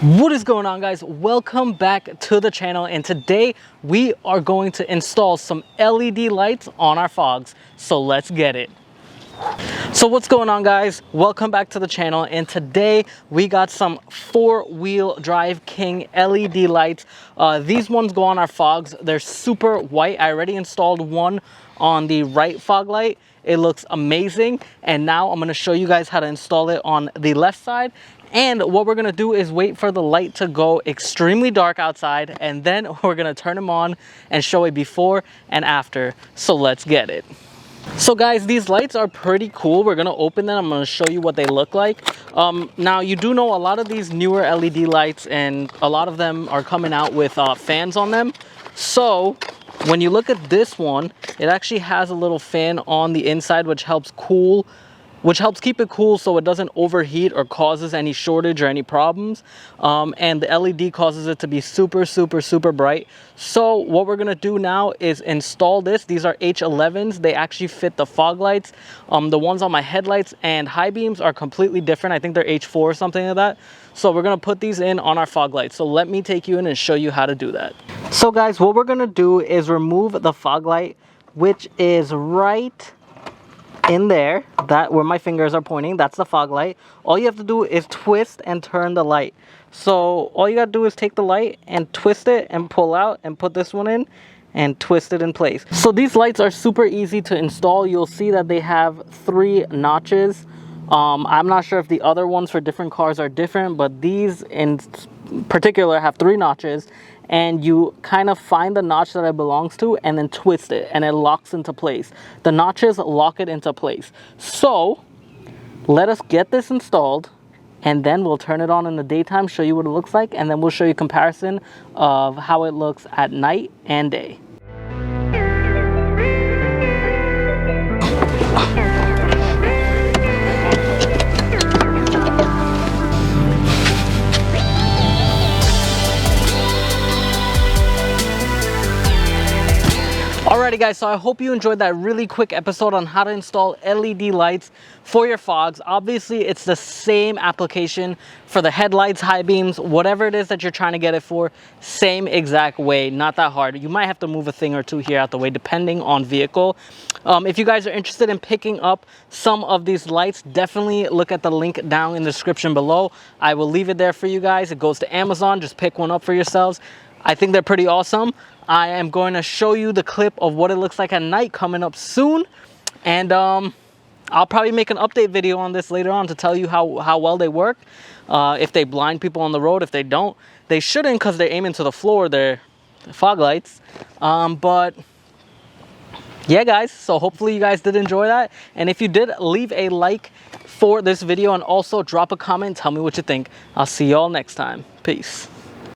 What is going on, guys? Welcome back to the channel, and today we are going to install some LED lights on our fogs. So let's get it. So what's going on, guys? Welcome back to the channel, and today we got some four-wheel drive King LED lights. These ones go on our fogs. They're super white. I already installed one on the right fog light. It looks amazing, and now I'm going to show you guys how to install it on the left side. And what we're going to do is wait for the light to go extremely dark outside, and then we're going to turn them on and show a before and after. So let's get it. So guys, these lights are pretty cool. We're going to open them. I'm going to show you what they look like. Now, you do know a lot of these newer LED lights, and a lot of them are coming out with fans on them. So when you look at this one, it actually has a little fan on the inside which helps keep it cool so it doesn't overheat or causes any shortage or any problems. And the LED causes it to be super bright. So what we're gonna do now is install this. These are H11s. They actually fit the fog lights. The ones on my headlights and high beams are completely different. I think they're H4 or something like that. So we're gonna put these in on our fog lights. So let me take you in and show you how to do that. So guys, what we're gonna do is remove the fog light, which is right in there, that where my fingers are pointing. That's the fog light. All you have to do is twist and turn the light. So all you gotta do is take the light and twist it and pull out and put this one in and twist it in place. So these lights are super easy to install. You'll see that they have 3 notches. I'm not sure if the other ones for different cars are different, but these in particular have 3 notches, and you kind of find the notch that it belongs to and then twist it, and it locks into place. The notches lock it into place. So let us get this installed, and then we'll turn it on in the daytime, show you what it looks like, and then we'll show you a comparison of how it looks at night and day. Alrighty guys, so I hope you enjoyed that really quick episode on how to install LED lights for your fogs. Obviously, it's the same application for the headlights, high beams, whatever it is that you're trying to get it for, same exact way, not that hard. You might have to move a thing or two here out the way depending on vehicle. If you guys are interested in picking up some of these lights, definitely look at the link down in the description below. I will leave it there for you guys. It goes to Amazon. Just pick one up for yourselves. I think they're pretty awesome. I am going to show you the clip of what it looks like at night coming up soon. And I'll probably make an update video on this later on to tell you how well they work. If they blind people on the road. If they don't, they shouldn't, because they're aiming to the floor. They're fog lights. But yeah, guys, so hopefully you guys did enjoy that. And if you did, leave a like for this video and also drop a comment. Tell me what you think. I'll see y'all next time. Peace.